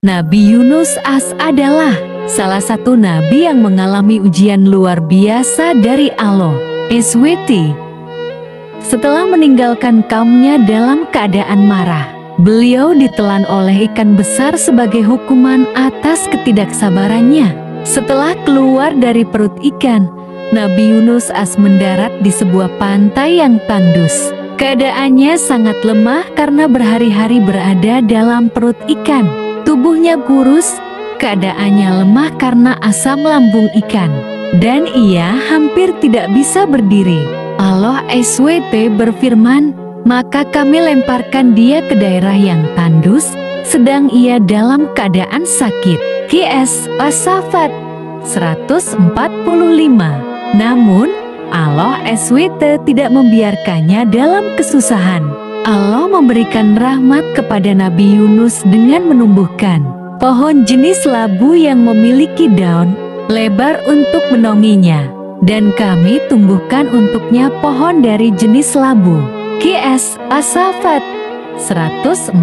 Nabi Yunus AS adalah salah satu nabi yang mengalami ujian luar biasa dari Allah SWT. Setelah meninggalkan kaumnya dalam keadaan marah, beliau ditelan oleh ikan besar sebagai hukuman atas ketidaksabarannya. Setelah keluar dari perut ikan, Nabi Yunus AS mendarat di sebuah pantai yang tandus. Keadaannya sangat lemah karena berhari-hari berada dalam perut ikan. Tubuhnya kurus, keadaannya lemah karena asam lambung ikan, dan ia hampir tidak bisa berdiri. Allah SWT berfirman, "Maka kami lemparkan dia ke daerah yang tandus, sedang ia dalam keadaan sakit." QS As-Saffat 145. Namun, Allah SWT tidak membiarkannya dalam kesusahan. Allah memberikan rahmat kepada Nabi Yunus dengan menumbuhkan pohon jenis labu yang memiliki daun lebar untuk menaunginya, dan kami tumbuhkan untuknya pohon dari jenis labu. QS As-Saffat 146.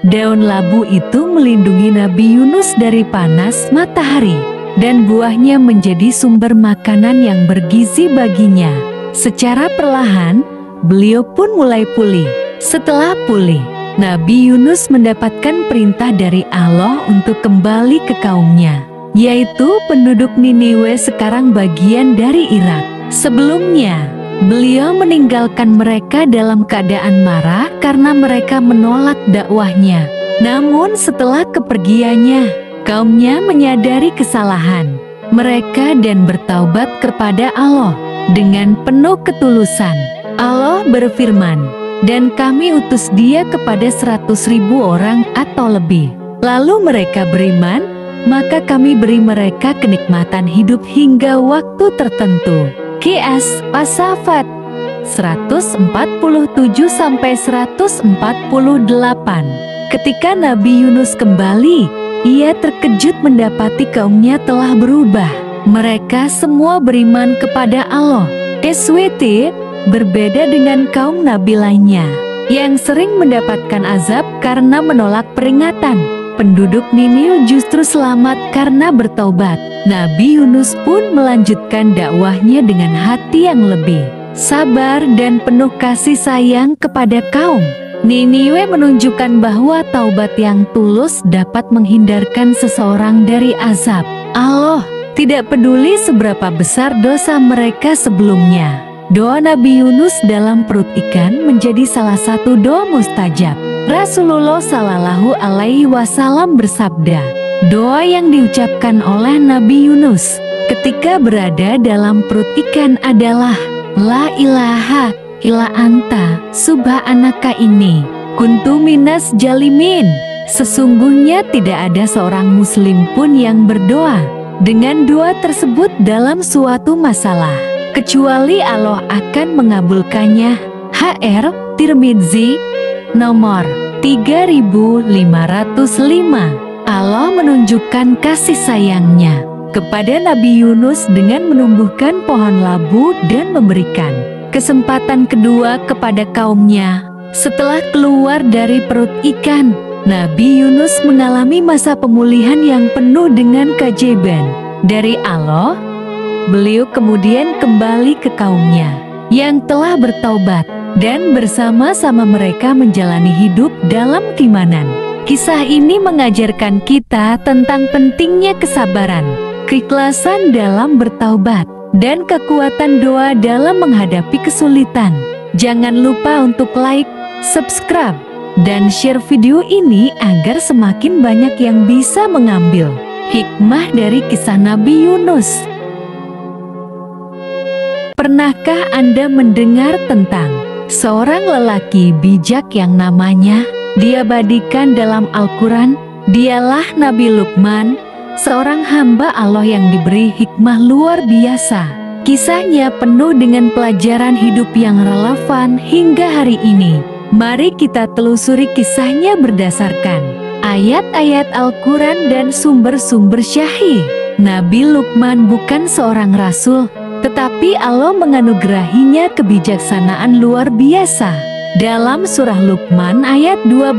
Daun labu itu melindungi Nabi Yunus dari panas matahari, dan buahnya menjadi sumber makanan yang bergizi baginya. Secara perlahan, beliau pun mulai pulih. Setelah pulih, Nabi Yunus mendapatkan perintah dari Allah untuk kembali ke kaumnya, yaitu penduduk Niniwe, sekarang bagian dari Irak. Sebelumnya, beliau meninggalkan mereka dalam keadaan marah karena mereka menolak dakwahnya. Namun setelah kepergiannya, kaumnya menyadari kesalahan mereka dan bertaubat kepada Allah dengan penuh ketulusan. Allah berfirman, "Dan kami utus dia kepada 100.000 orang atau lebih. Lalu mereka beriman, maka kami beri mereka kenikmatan hidup hingga waktu tertentu." QS As-Saffat 147-148. Ketika Nabi Yunus kembali, ia terkejut mendapati kaumnya telah berubah. Mereka semua beriman kepada Allah SWT, berbeda dengan kaum nabi lainnya yang sering mendapatkan azab karena menolak peringatan. Penduduk Niniwe justru selamat karena bertaubat. Nabi Yunus pun melanjutkan dakwahnya dengan hati yang lebih sabar dan penuh kasih sayang kepada kaum Niniwe, menunjukkan bahwa taubat yang tulus dapat menghindarkan seseorang dari azab Allah. Tidak peduli seberapa besar dosa mereka sebelumnya. Doa Nabi Yunus dalam perut ikan menjadi salah satu doa mustajab. Rasulullah Shallallahu Alaihi Wasallam bersabda, doa yang diucapkan oleh Nabi Yunus ketika berada dalam perut ikan adalah, "La ilaha illa anta subhanaka inni kuntu minas jalimin." Sesungguhnya tidak ada seorang muslim pun yang berdoa dengan doa tersebut dalam suatu masalah, kecuali Allah akan mengabulkannya. HR Tirmidzi nomor 3505. Allah menunjukkan kasih sayangnya kepada Nabi Yunus dengan menumbuhkan pohon labu dan memberikan kesempatan kedua kepada kaumnya. Setelah keluar dari perut ikan, Nabi Yunus mengalami masa pemulihan yang penuh dengan keajaiban dari Allah. Beliau kemudian kembali ke kaumnya yang telah bertaubat dan bersama-sama mereka menjalani hidup dalam keimanan. Kisah ini mengajarkan kita tentang pentingnya kesabaran, keikhlasan dalam bertaubat, dan kekuatan doa dalam menghadapi kesulitan. Jangan lupa untuk like, subscribe, dan share video ini agar semakin banyak yang bisa mengambil hikmah dari kisah Nabi Yunus. Pernahkah Anda mendengar tentang seorang lelaki bijak yang namanya diabadikan dalam Al-Quran? Dialah Nabi Luqman, seorang hamba Allah yang diberi hikmah luar biasa. Kisahnya penuh dengan pelajaran hidup yang relevan hingga hari ini. Mari kita telusuri kisahnya berdasarkan ayat-ayat Al-Quran dan sumber-sumber syahih. Nabi Luqman bukan seorang rasul, tetapi Allah menganugerahinya kebijaksanaan luar biasa. Dalam surah Luqman ayat 12,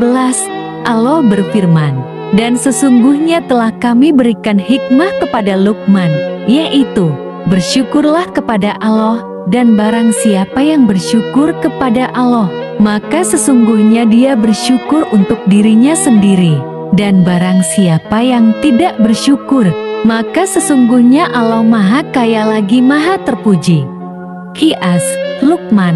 Allah berfirman, "Dan sesungguhnya telah kami berikan hikmah kepada Luqman, yaitu, bersyukurlah kepada Allah, dan barang siapa yang bersyukur kepada Allah, maka sesungguhnya dia bersyukur untuk dirinya sendiri. Dan barang siapa yang tidak bersyukur, maka sesungguhnya Allah Maha Kaya lagi Maha Terpuji." Qiyas, Luqman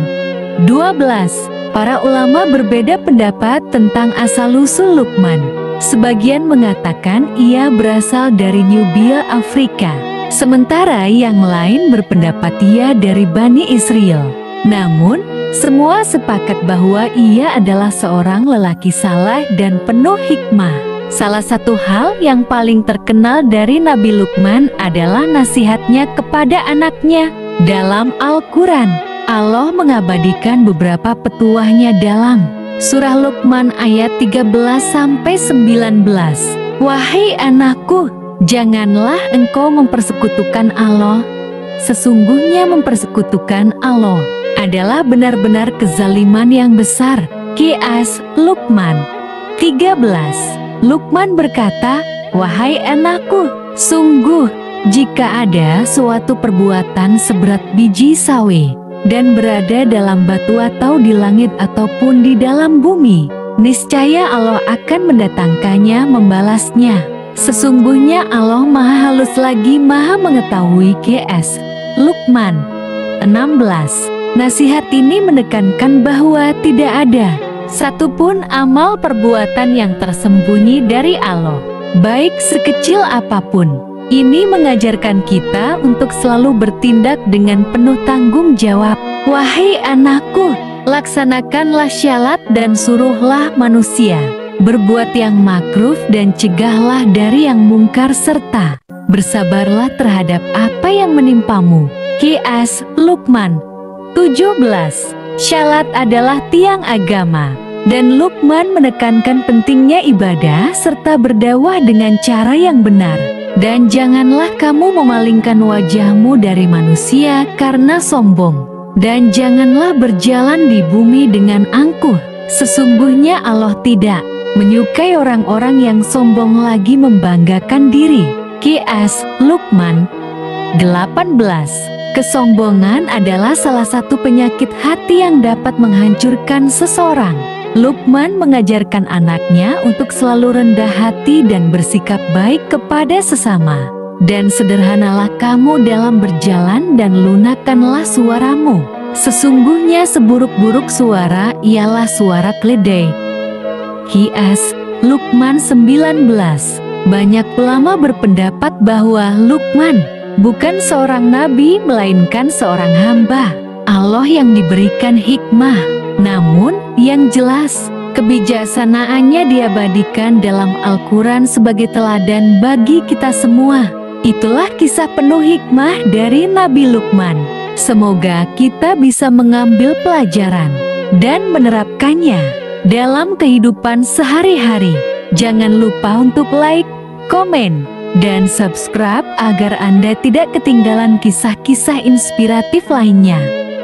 12. Para ulama berbeda pendapat tentang asal-usul Luqman. Sebagian mengatakan ia berasal dari Nubia, Afrika. Sementara yang lain berpendapat ia dari Bani Israel. Namun, semua sepakat bahwa ia adalah seorang lelaki saleh dan penuh hikmah. Salah satu hal yang paling terkenal dari Nabi Luqman adalah nasihatnya kepada anaknya. Dalam Al-Quran, Allah mengabadikan beberapa petuahnya dalam Surah Luqman ayat 13-19. "Wahai anakku, janganlah engkau mempersekutukan Allah. Sesungguhnya mempersekutukan Allah adalah benar-benar kezaliman yang besar." Qiyas, Luqman 13. Luqman berkata, "Wahai anakku, sungguh jika ada suatu perbuatan seberat biji sawi dan berada dalam batu atau di langit ataupun di dalam bumi, niscaya Allah akan mendatangkannya membalasnya. Sesungguhnya Allah Maha Halus lagi Maha Mengetahui." Qiyas, Luqman 16. Nasihat ini menekankan bahwa tidak ada satupun amal perbuatan yang tersembunyi dari Allah, baik sekecil apapun. Ini mengajarkan kita untuk selalu bertindak dengan penuh tanggung jawab. "Wahai anakku, laksanakanlah syalat dan suruhlah manusia berbuat yang makruf dan cegahlah dari yang mungkar serta bersabarlah terhadap apa yang menimpamu." Qiyas, Luqman 17. Syalat adalah tiang agama, dan Luqman menekankan pentingnya ibadah serta berdakwah dengan cara yang benar. "Dan janganlah kamu memalingkan wajahmu dari manusia karena sombong, dan janganlah berjalan di bumi dengan angkuh. Sesungguhnya Allah tidak menyukai orang-orang yang sombong lagi membanggakan diri." Qiyas, Luqman 18. Kesombongan adalah salah satu penyakit hati yang dapat menghancurkan seseorang. Luqman mengajarkan anaknya untuk selalu rendah hati dan bersikap baik kepada sesama. "Dan sederhanalah kamu dalam berjalan dan lunakkanlah suaramu. Sesungguhnya seburuk-buruk suara ialah suara keledai." Qiyas, Luqman 19. Banyak ulama berpendapat bahwa Luqman bukan seorang nabi melainkan seorang hamba Allah yang diberikan hikmah. Namun, yang jelas, kebijaksanaannya diabadikan dalam Al-Quran sebagai teladan bagi kita semua. Itulah kisah penuh hikmah dari Nabi Luqman. Semoga kita bisa mengambil pelajaran dan menerapkannya dalam kehidupan sehari-hari. Jangan lupa untuk like, komen, dan subscribe agar Anda tidak ketinggalan kisah-kisah inspiratif lainnya.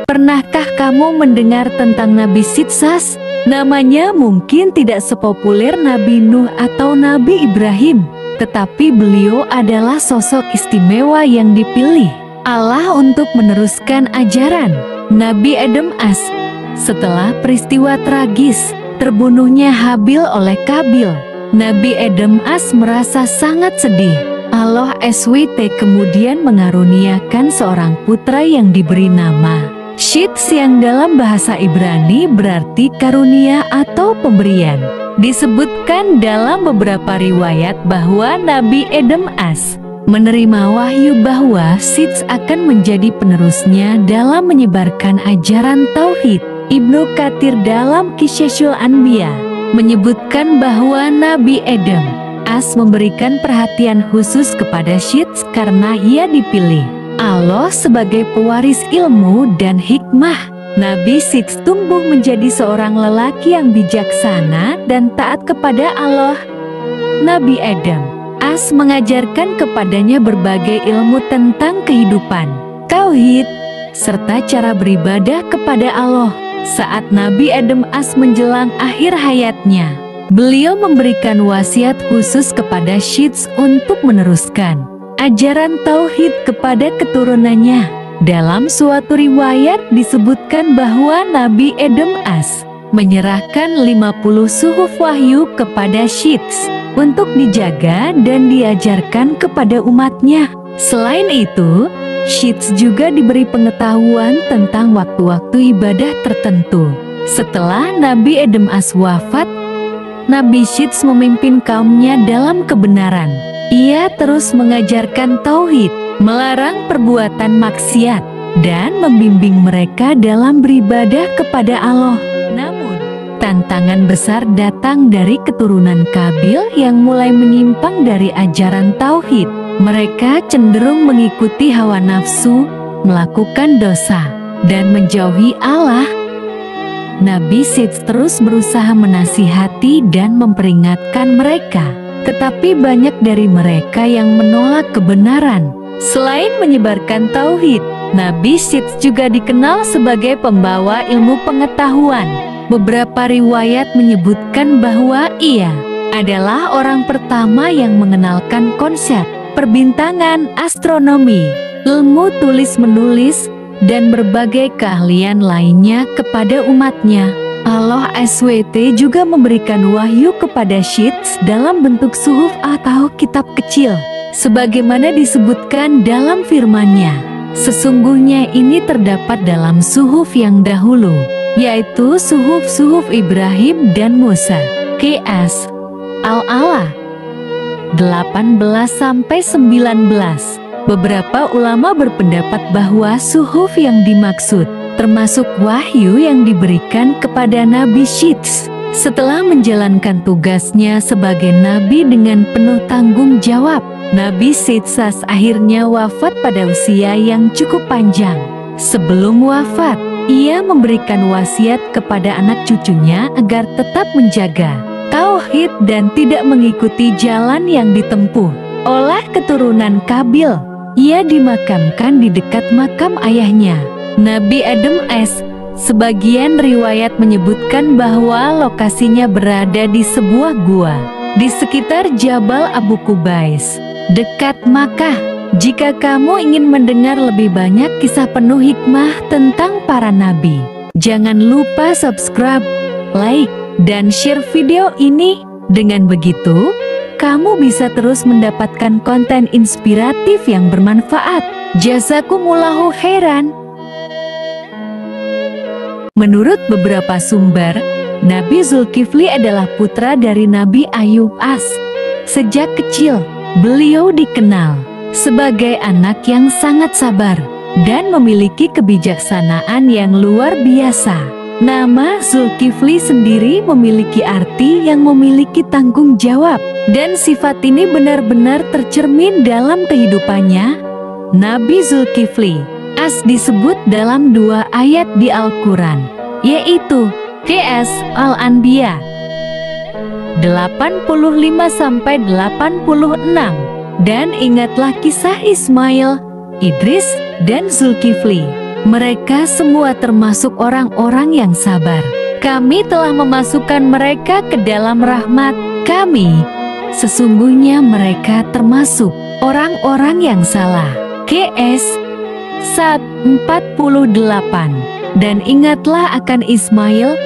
Pernahkah kamu mendengar tentang Nabi Sidsas? Namanya mungkin tidak sepopuler Nabi Nuh atau Nabi Ibrahim, tetapi beliau adalah sosok istimewa yang dipilih Allah untuk meneruskan ajaran Nabi Adam As. Setelah peristiwa tragis terbunuhnya Habil oleh Kabil, Nabi Adam As merasa sangat sedih. Allah SWT kemudian mengaruniakan seorang putra yang diberi nama Syits, yang dalam bahasa Ibrani berarti karunia atau pemberian. Disebutkan dalam beberapa riwayat bahwa Nabi Adam As menerima wahyu bahwa Syits akan menjadi penerusnya dalam menyebarkan ajaran Tauhid. Ibnu Katsir dalam Qisasul Anbiya menyebutkan bahwa Nabi Adam As memberikan perhatian khusus kepada Syits karena ia dipilih Allah sebagai pewaris ilmu dan hikmah. Nabi Syits tumbuh menjadi seorang lelaki yang bijaksana dan taat kepada Allah. Nabi Adam As mengajarkan kepadanya berbagai ilmu tentang kehidupan, tauhid, serta cara beribadah kepada Allah. Saat Nabi Adam As menjelang akhir hayatnya, Beliau memberikan wasiat khusus kepada Syits untuk meneruskan ajaran tauhid kepada keturunannya. Dalam suatu riwayat disebutkan bahwa Nabi Edom As menyerahkan 50 suhuf wahyu kepada Syits untuk dijaga dan diajarkan kepada umatnya. Selain itu, Syits juga diberi pengetahuan tentang waktu-waktu ibadah tertentu. Setelah Nabi Edom As wafat, Nabi Syits memimpin kaumnya dalam kebenaran. Ia terus mengajarkan tauhid, melarang perbuatan maksiat, dan membimbing mereka dalam beribadah kepada Allah. Namun, tantangan besar datang dari keturunan Kabil yang mulai menyimpang dari ajaran tauhid. Mereka cenderung mengikuti hawa nafsu, melakukan dosa, dan menjauhi Allah. Nabi Syits terus berusaha menasihati dan memperingatkan mereka, tetapi banyak dari mereka yang menolak kebenaran. Selain menyebarkan tauhid, Nabi Syits juga dikenal sebagai pembawa ilmu pengetahuan. Beberapa riwayat menyebutkan bahwa ia adalah orang pertama yang mengenalkan konsep perbintangan, astronomi, ilmu tulis-menulis, dan berbagai keahlian lainnya kepada umatnya. Allah SWT juga memberikan wahyu kepada Syits dalam bentuk suhuf atau kitab kecil, sebagaimana disebutkan dalam firman-Nya. Sesungguhnya ini terdapat dalam suhuf yang dahulu, yaitu suhuf Ibrahim dan Musa. Qs. Al-Ala 18-19. Beberapa ulama berpendapat bahwa suhuf yang dimaksud termasuk wahyu yang diberikan kepada Nabi Syits setelah menjalankan tugasnya sebagai nabi dengan penuh tanggung jawab. Nabi Syits akhirnya wafat pada usia yang cukup panjang. Sebelum wafat, ia memberikan wasiat kepada anak cucunya agar tetap menjaga tauhid dan tidak mengikuti jalan yang ditempuh oleh keturunan Kabil. Ia dimakamkan di dekat makam ayahnya, Nabi Edom As. Sebagian riwayat menyebutkan bahwa lokasinya berada di sebuah gua di sekitar Jabal Abu Qubais, dekat Makkah. Jika kamu ingin mendengar lebih banyak kisah penuh hikmah tentang para nabi, jangan lupa subscribe, like, dan share video ini. Dengan begitu, kamu bisa terus mendapatkan konten inspiratif yang bermanfaat. Jazakumullahu khairan. Menurut beberapa sumber, Nabi Zulkifli adalah putra dari Nabi Ayub As. Sejak kecil, beliau dikenal sebagai anak yang sangat sabar dan memiliki kebijaksanaan yang luar biasa. Nama Zulkifli sendiri memiliki arti yang memiliki tanggung jawab, dan sifat ini benar-benar tercermin dalam kehidupannya. Nabi Zulkifli As disebut dalam 2 ayat di Al-Quran, yaitu Qs. Al-Anbiya 85-86, dan ingatlah kisah Ismail, Idris, dan Zulkifli. Mereka semua termasuk orang-orang yang sabar. Kami telah memasukkan mereka ke dalam rahmat kami. Sesungguhnya mereka termasuk orang-orang yang salah. Qs. 48. Dan ingatlah akan Ismail,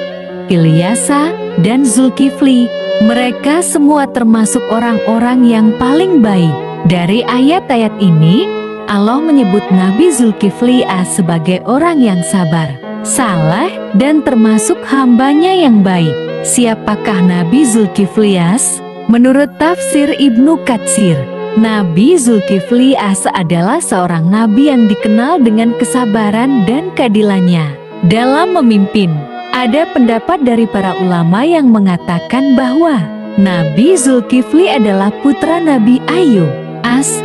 Ilyasa, dan Zulkifli. Mereka semua termasuk orang-orang yang paling baik. Dari ayat-ayat ini, Allah menyebut Nabi Zulkifli As sebagai orang yang sabar, saleh, dan termasuk hambanya yang baik. Siapakah Nabi Zulkifli As? Menurut tafsir Ibnu Katsir, Nabi Zulkifli As adalah seorang nabi yang dikenal dengan kesabaran dan keadilannya dalam memimpin. Ada pendapat dari para ulama yang mengatakan bahwa Nabi Zulkifli adalah putra Nabi Ayub As.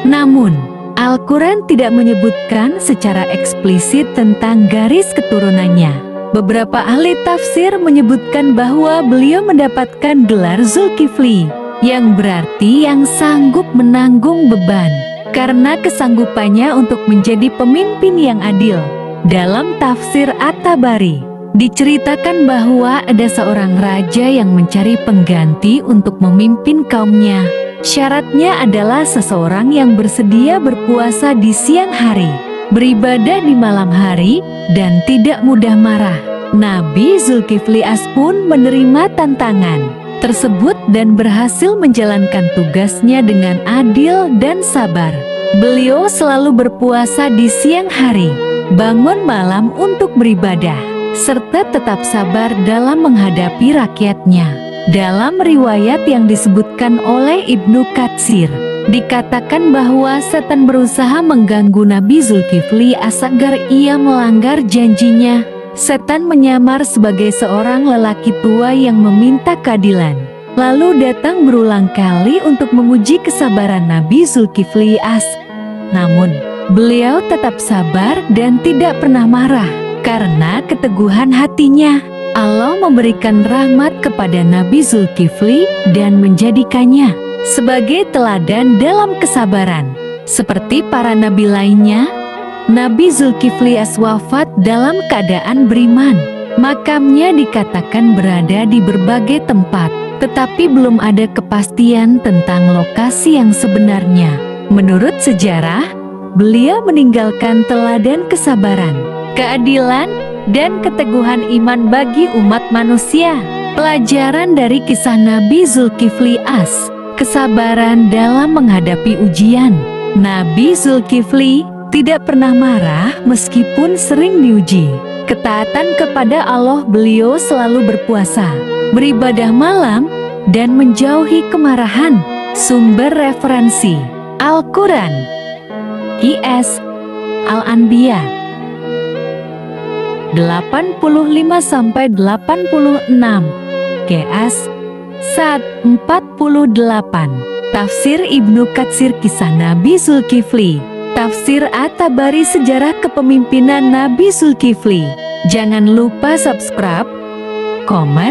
Namun, Al-Quran tidak menyebutkan secara eksplisit tentang garis keturunannya. Beberapa ahli tafsir menyebutkan bahwa beliau mendapatkan gelar Zulkifli, yang berarti yang sanggup menanggung beban, karena kesanggupannya untuk menjadi pemimpin yang adil. Dalam tafsir At-Tabari Diceritakan bahwa ada seorang raja yang mencari pengganti untuk memimpin kaumnya. Syaratnya adalah seseorang yang bersedia berpuasa di siang hari, beribadah di malam hari, dan tidak mudah marah. Nabi Zulkifli As pun menerima tantangan tersebut dan berhasil menjalankan tugasnya dengan adil dan sabar. Beliau selalu berpuasa di siang hari, bangun malam untuk beribadah, serta tetap sabar dalam menghadapi rakyatnya. Dalam riwayat yang disebutkan oleh Ibnu Katsir, dikatakan bahwa setan berusaha mengganggu Nabi Zulkifli As agar ia melanggar janjinya. Setan menyamar sebagai seorang lelaki tua yang meminta keadilan, lalu datang berulang kali untuk menguji kesabaran Nabi Zulkifli As. Namun, beliau tetap sabar dan tidak pernah marah. Karena keteguhan hatinya, Allah memberikan rahmat kepada Nabi Zulkifli dan menjadikannya sebagai teladan dalam kesabaran. Seperti para nabi lainnya, Nabi Zulkifli As wafat dalam keadaan beriman. Makamnya dikatakan berada di berbagai tempat, tetapi belum ada kepastian tentang lokasi yang sebenarnya. Menurut sejarah, beliau meninggalkan teladan kesabaran, keadilan, dan keteguhan iman bagi umat manusia. Pelajaran dari kisah Nabi Zulkifli As: kesabaran dalam menghadapi ujian. Nabi Zulkifli tidak pernah marah meskipun sering diuji. Ketaatan kepada Allah, beliau selalu berpuasa, beribadah malam, dan menjauhi kemarahan. Sumber referensi: Al-Quran, IS Al-Anbiya 85-86, QS 148. Tafsir Ibnu Katsir Kisah Nabi Zulkifli, Tafsir At-Tabari Sejarah Kepemimpinan Nabi Zulkifli. Jangan lupa subscribe, komen,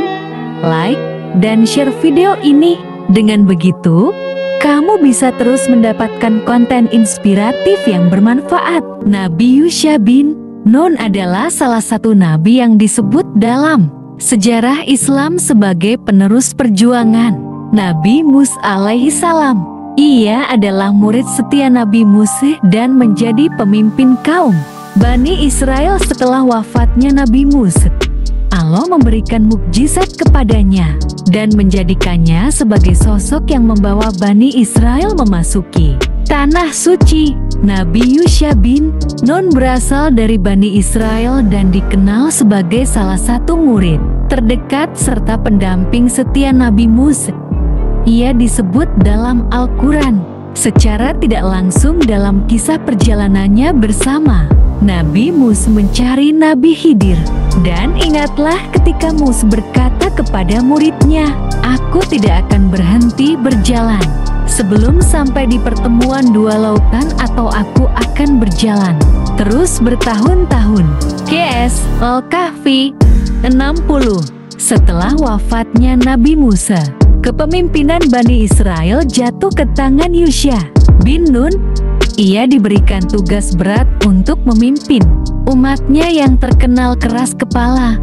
like, dan share video ini. Dengan begitu, kamu bisa terus mendapatkan konten inspiratif yang bermanfaat. Nabi Yusha bin Nun adalah salah satu nabi yang disebut dalam sejarah Islam sebagai penerus perjuangan Nabi Musa alaihi salam. Ia adalah murid setia Nabi Musa dan menjadi pemimpin kaum Bani Israel setelah wafatnya Nabi Musa. Allah memberikan mukjizat kepadanya dan menjadikannya sebagai sosok yang membawa Bani Israel memasuki Tanah Suci. Nabi Yusha bin Nun berasal dari Bani Israel dan dikenal sebagai salah satu murid terdekat serta pendamping setia Nabi Musa. Ia disebut dalam Al-Quran secara tidak langsung dalam kisah perjalanannya bersama Nabi Musa mencari Nabi Khidir. Dan ingatlah ketika Musa berkata kepada muridnya, "Aku tidak akan berhenti berjalan sebelum sampai di pertemuan dua lautan, atau aku akan berjalan terus bertahun-tahun." QS Al-Kahfi 60. Setelah wafatnya Nabi Musa, kepemimpinan Bani Israel jatuh ke tangan Yusha bin Nun. Ia diberikan tugas berat untuk memimpin umatnya yang terkenal keras kepala.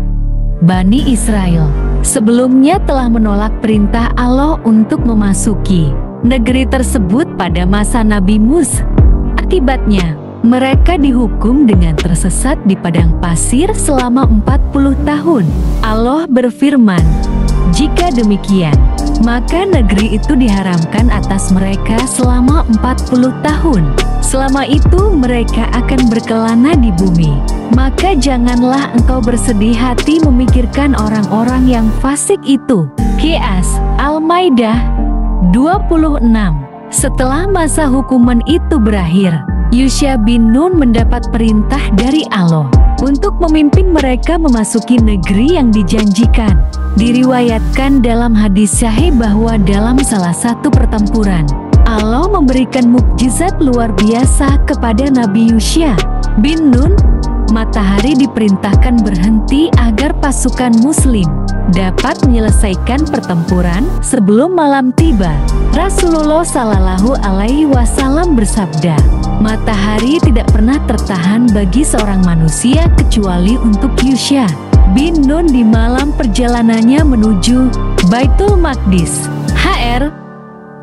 Bani Israel sebelumnya telah menolak perintah Allah untuk memasuki negeri tersebut pada masa Nabi Musa. Akibatnya, mereka dihukum dengan tersesat di padang pasir selama 40 tahun. Allah berfirman, "Jika demikian, maka negeri itu diharamkan atas mereka selama 40 tahun. Selama itu mereka akan berkelana di bumi. Maka janganlah engkau bersedih hati memikirkan orang-orang yang fasik itu." QS Al-Maidah 26. Setelah masa hukuman itu berakhir, Yusha bin Nun mendapat perintah dari Allah untuk memimpin mereka memasuki negeri yang dijanjikan. Diriwayatkan dalam hadis sahih bahwa dalam salah satu pertempuran, Allah memberikan mukjizat luar biasa kepada Nabi Yusha bin Nun. Matahari diperintahkan berhenti agar pasukan muslim dapat menyelesaikan pertempuran sebelum malam tiba. Rasulullah Shallallahu Alaihi Wasallam bersabda, "Matahari tidak pernah tertahan bagi seorang manusia kecuali untuk Yusha bin Nun di malam perjalanannya menuju Baitul Maqdis. Hr.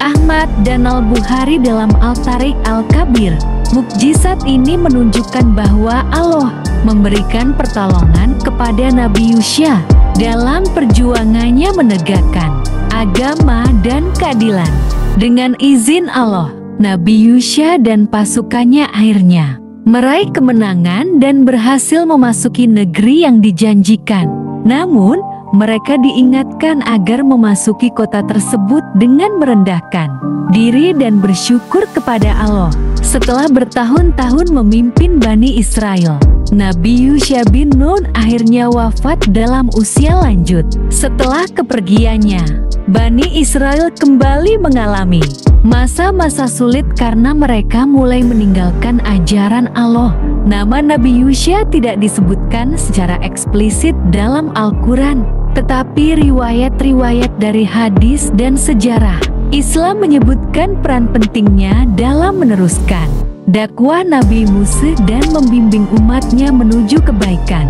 Ahmad dan Al-Bukhari dalam Al-Tariq Al-Kabir. Mukjizat ini menunjukkan bahwa Allah memberikan pertolongan kepada Nabi Yusya dalam perjuangannya menegakkan agama dan keadilan. Dengan izin Allah, Nabi Yusya dan pasukannya akhirnya meraih kemenangan dan berhasil memasuki negeri yang dijanjikan. Namun, mereka diingatkan agar memasuki kota tersebut dengan merendahkan diri dan bersyukur kepada Allah. Setelah bertahun-tahun memimpin Bani Israel, Nabi Yusya bin Nun akhirnya wafat dalam usia lanjut. Setelah kepergiannya, Bani Israel kembali mengalami masa-masa sulit karena mereka mulai meninggalkan ajaran Allah. Nama Nabi Yusya tidak disebutkan secara eksplisit dalam Al-Quran, tetapi riwayat-riwayat dari hadis dan sejarah Islam menyebutkan peran pentingnya dalam meneruskan dakwah Nabi Musa dan membimbing umatnya menuju kebaikan.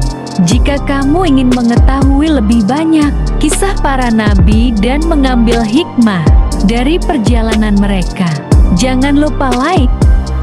Jika kamu ingin mengetahui lebih banyak kisah para nabi dan mengambil hikmah dari perjalanan mereka, jangan lupa like,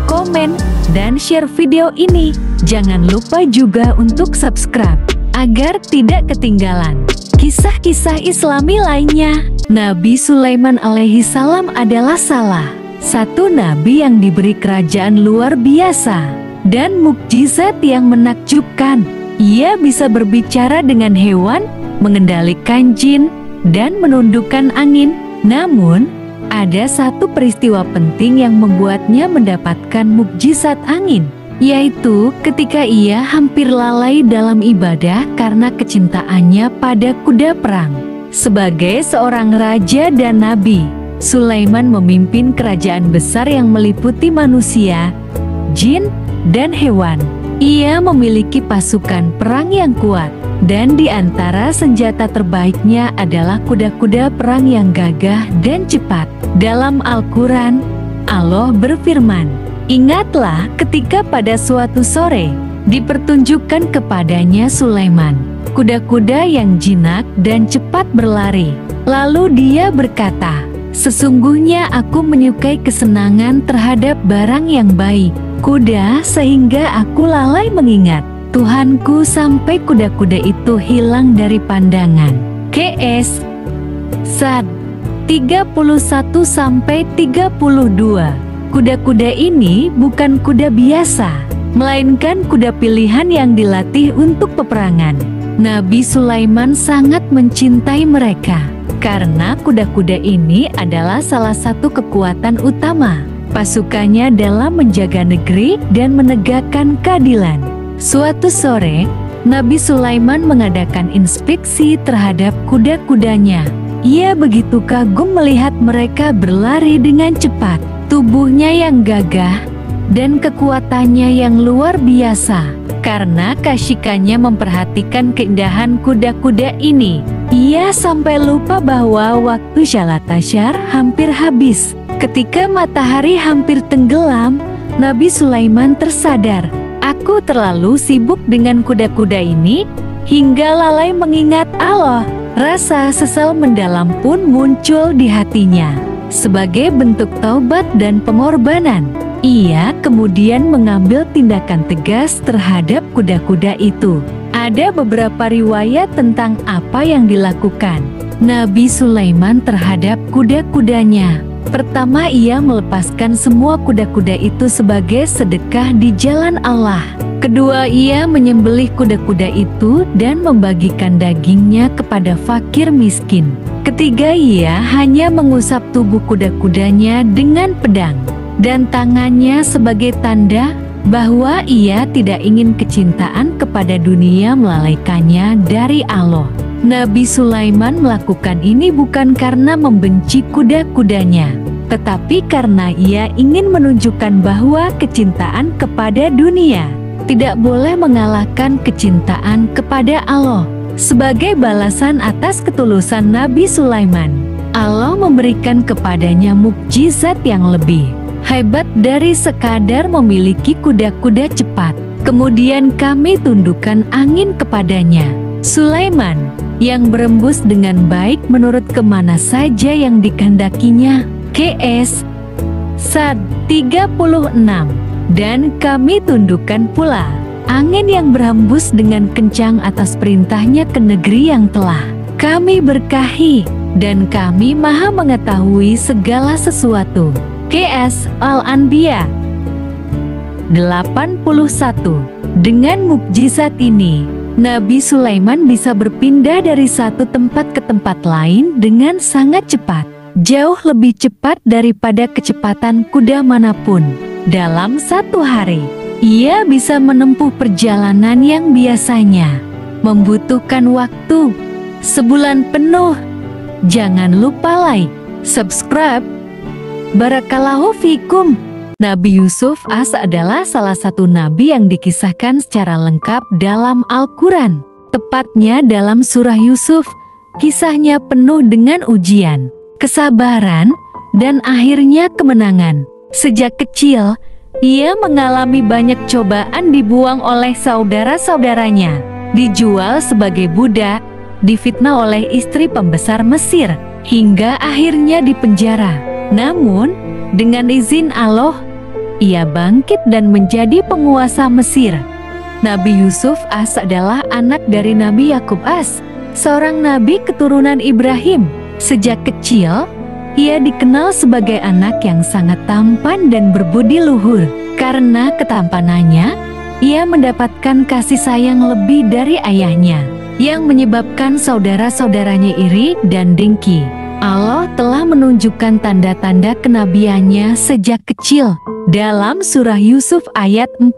komen, dan share video ini. Jangan lupa juga untuk subscribe agar tidak ketinggalan kisah-kisah Islami lainnya. Nabi Sulaiman alaihi salam adalah salah satu nabi yang diberi kerajaan luar biasa dan mukjizat yang menakjubkan. Ia bisa berbicara dengan hewan, mengendalikan jin, dan menundukkan angin. Namun, ada satu peristiwa penting yang membuatnya mendapatkan mukjizat angin, yaitu ketika ia hampir lalai dalam ibadah karena kecintaannya pada kuda perang. Sebagai seorang raja dan nabi, Sulaiman memimpin kerajaan besar yang meliputi manusia, jin, dan hewan. Ia memiliki pasukan perang yang kuat, dan di antara senjata terbaiknya adalah kuda-kuda perang yang gagah dan cepat. Dalam Al-Quran, Allah berfirman, "Ingatlah ketika pada suatu sore, dipertunjukkan kepadanya Sulaiman, kuda-kuda yang jinak dan cepat berlari. Lalu dia berkata, sesungguhnya aku menyukai kesenangan terhadap barang yang baik, kuda, sehingga aku lalai mengingat Tuhanku sampai kuda-kuda itu hilang dari pandangan." KS Sad 31-32. Kuda-kuda ini bukan kuda biasa, melainkan kuda pilihan yang dilatih untuk peperangan. Nabi Sulaiman sangat mencintai mereka, karena kuda-kuda ini adalah salah satu kekuatan utama pasukannya dalam menjaga negeri dan menegakkan keadilan. Suatu sore, Nabi Sulaiman mengadakan inspeksi terhadap kuda-kudanya. Ia begitu kagum melihat mereka berlari dengan cepat, tubuhnya yang gagah, dan kekuatannya yang luar biasa. Karena kasyikannya memperhatikan keindahan kuda-kuda ini, ia sampai lupa bahwa waktu Shalat Asyar hampir habis. Ketika matahari hampir tenggelam, Nabi Sulaiman tersadar, "Aku terlalu sibuk dengan kuda-kuda ini hingga lalai mengingat Allah." Rasa sesal mendalam pun muncul di hatinya. Sebagai bentuk taubat dan pengorbanan, ia kemudian mengambil tindakan tegas terhadap kuda-kuda itu. Ada beberapa riwayat tentang apa yang dilakukan Nabi Sulaiman terhadap kuda-kudanya. Pertama, ia melepaskan semua kuda-kuda itu sebagai sedekah di jalan Allah. Kedua, ia menyembelih kuda-kuda itu dan membagikan dagingnya kepada fakir miskin. Ketiga, ia hanya mengusap tubuh kuda-kudanya dengan pedang dan tangannya sebagai tanda bahwa ia tidak ingin kecintaan kepada dunia melalaikannya dari Allah. Nabi Sulaiman melakukan ini bukan karena membenci kuda-kudanya, tetapi karena ia ingin menunjukkan bahwa kecintaan kepada dunia tidak boleh mengalahkan kecintaan kepada Allah. Sebagai balasan atas ketulusan Nabi Sulaiman, Allah memberikan kepadanya mukjizat yang lebih hebat dari sekadar memiliki kuda-kuda cepat. Kemudian kami tundukkan angin kepadanya, Sulaiman yang berembus dengan baik menurut kemana saja yang dikehendakinya. KS Sad 36. Dan kami tundukkan pula angin yang berhembus dengan kencang atas perintahnya ke negeri yang telah kami berkahi, dan kami maha mengetahui segala sesuatu. KS Al-Anbiya 81. Dengan mukjizat ini, Nabi Sulaiman bisa berpindah dari satu tempat ke tempat lain dengan sangat cepat, jauh lebih cepat daripada kecepatan kuda manapun. Dalam satu hari, ia bisa menempuh perjalanan yang biasanya membutuhkan waktu sebulan penuh. Jangan lupa like, subscribe. Barakallahu fikum. Nabi Yusuf AS adalah salah satu nabi yang dikisahkan secara lengkap dalam Al-Quran. Tepatnya dalam surah Yusuf, kisahnya penuh dengan ujian, kesabaran, dan akhirnya kemenangan. Sejak kecil, ia mengalami banyak cobaan, dibuang oleh saudara-saudaranya, dijual sebagai budak, difitnah oleh istri pembesar Mesir, hingga akhirnya dipenjara. Namun, dengan izin Allah, ia bangkit dan menjadi penguasa Mesir. Nabi Yusuf AS adalah anak dari Nabi Yakub AS, seorang nabi keturunan Ibrahim. Sejak kecil, ia dikenal sebagai anak yang sangat tampan dan berbudi luhur. Karena ketampanannya, ia mendapatkan kasih sayang lebih dari ayahnya, yang menyebabkan saudara-saudaranya iri dan dengki. Allah telah menunjukkan tanda-tanda kenabiannya sejak kecil. Dalam surah Yusuf ayat 4,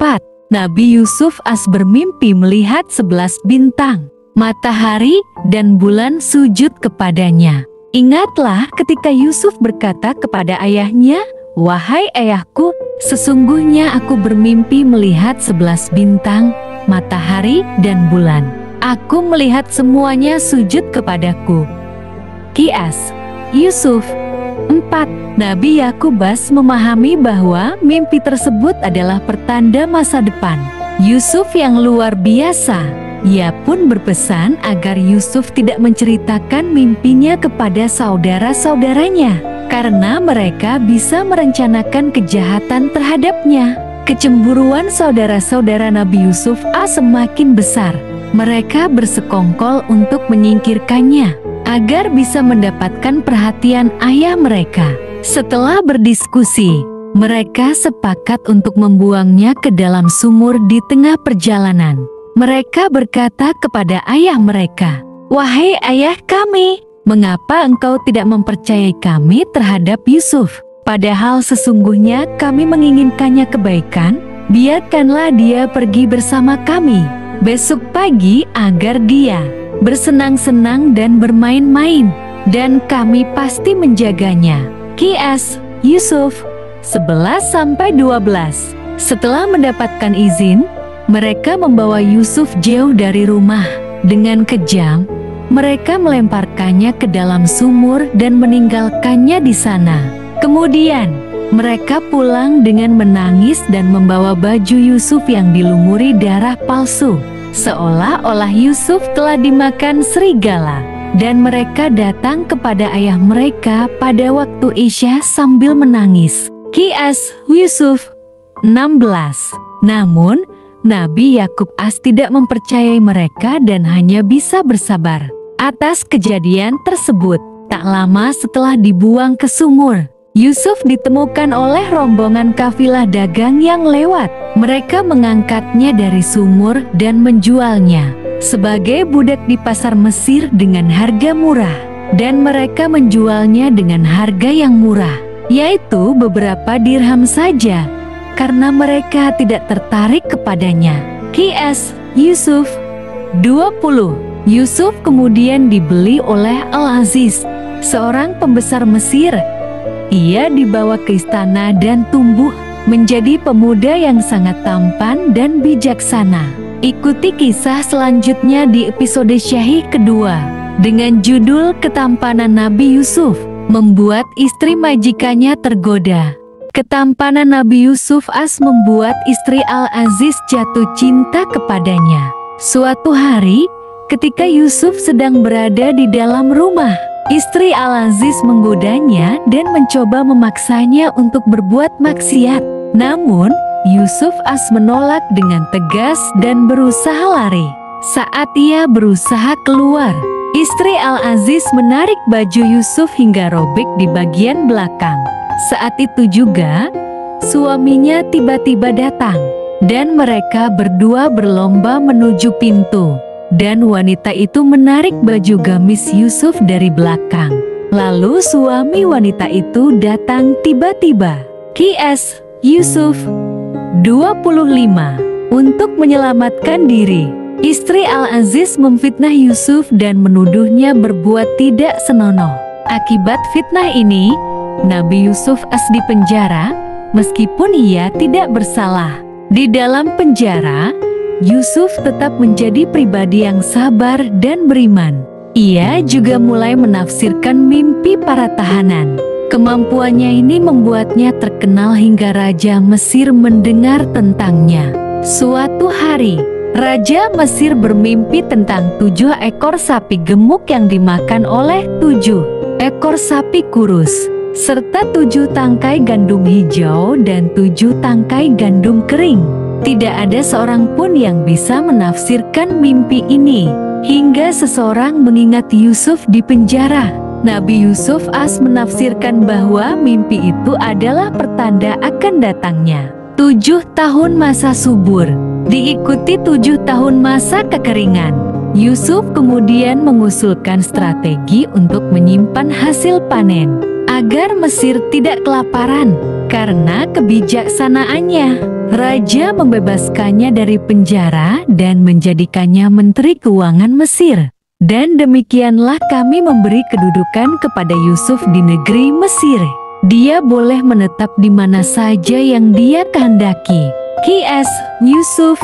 Nabi Yusuf AS bermimpi melihat 11 bintang, matahari, dan bulan sujud kepadanya. Ingatlah ketika Yusuf berkata kepada ayahnya, "Wahai ayahku, sesungguhnya aku bermimpi melihat 11 bintang, matahari, dan bulan. Aku melihat semuanya sujud kepadaku." Qiyas Yusuf 4. Nabi Yakub AS memahami bahwa mimpi tersebut adalah pertanda masa depan Yusuf yang luar biasa. Ia pun berpesan agar Yusuf tidak menceritakan mimpinya kepada saudara-saudaranya, karena mereka bisa merencanakan kejahatan terhadapnya. Kecemburuan saudara-saudara Nabi Yusuf AS semakin besar. Mereka bersekongkol untuk menyingkirkannya, agar bisa mendapatkan perhatian ayah mereka. Setelah berdiskusi, mereka sepakat untuk membuangnya ke dalam sumur di tengah perjalanan. Mereka berkata kepada ayah mereka, "Wahai ayah kami, mengapa engkau tidak mempercayai kami terhadap Yusuf? Padahal sesungguhnya kami menginginkannya kebaikan. Biarkanlah dia pergi bersama kami besok pagi agar dia bersenang-senang dan bermain-main, dan kami pasti menjaganya." Qiyas Yusuf 11-12. Setelah mendapatkan izin, mereka membawa Yusuf jauh dari rumah. Dengan kejam, mereka melemparkannya ke dalam sumur dan meninggalkannya di sana. Kemudian, mereka pulang dengan menangis dan membawa baju Yusuf yang dilumuri darah palsu, seolah-olah Yusuf telah dimakan serigala. Dan mereka datang kepada ayah mereka pada waktu Isya sambil menangis. Qiyas Yusuf 16. Namun, Nabi Yakub AS tidak mempercayai mereka dan hanya bisa bersabar atas kejadian tersebut. Tak lama setelah dibuang ke sumur, Yusuf ditemukan oleh rombongan kafilah dagang yang lewat. Mereka mengangkatnya dari sumur dan menjualnya sebagai budak di pasar Mesir dengan harga murah. Dan mereka menjualnya dengan harga yang murah, yaitu beberapa dirham saja, karena mereka tidak tertarik kepadanya. Qiyas Yusuf 20. Yusuf kemudian dibeli oleh Al-Aziz, seorang pembesar Mesir. Ia dibawa ke istana dan tumbuh menjadi pemuda yang sangat tampan dan bijaksana. Ikuti kisah selanjutnya di episode Syahih kedua dengan judul Ketampanan Nabi Yusuf membuat istri majikannya tergoda. Ketampanan Nabi Yusuf AS membuat istri Al-Aziz jatuh cinta kepadanya. Suatu hari, Ketika Yusuf sedang berada di dalam rumah, istri Al-Aziz menggodanya dan mencoba memaksanya untuk berbuat maksiat. Namun, Yusuf menolak dengan tegas dan berusaha lari. Saat ia berusaha keluar, istri Al-Aziz menarik baju Yusuf hingga robek di bagian belakang. Saat itu juga, suaminya tiba-tiba datang, dan mereka berdua berlomba menuju pintu. Dan wanita itu menarik baju gamis Yusuf dari belakang. Lalu suami wanita itu datang tiba-tiba. Qs. Yusuf 25. Untuk menyelamatkan diri, istri Al-Aziz memfitnah Yusuf dan menuduhnya berbuat tidak senonoh. Akibat fitnah ini, Nabi Yusuf dipenjara meskipun ia tidak bersalah. Di dalam penjara, Yusuf tetap menjadi pribadi yang sabar dan beriman. Ia juga mulai menafsirkan mimpi para tahanan. Kemampuannya ini membuatnya terkenal hingga Raja Mesir mendengar tentangnya. Suatu hari, Raja Mesir bermimpi tentang 7 ekor sapi gemuk yang dimakan oleh 7 ekor sapi kurus, serta 7 tangkai gandum hijau dan 7 tangkai gandum kering. Tidak ada seorang pun yang bisa menafsirkan mimpi ini, hingga seseorang mengingat Yusuf di penjara. Nabi Yusuf menafsirkan bahwa mimpi itu adalah pertanda akan datangnya 7 tahun masa subur, diikuti 7 tahun masa kekeringan. Yusuf kemudian mengusulkan strategi untuk menyimpan hasil panen, agar Mesir tidak kelaparan. Karena kebijaksanaannya, Raja membebaskannya dari penjara dan menjadikannya Menteri Keuangan Mesir. Dan demikianlah kami memberi kedudukan kepada Yusuf di negeri Mesir. Dia boleh menetap di mana saja yang dia kehendaki. Qs. Yusuf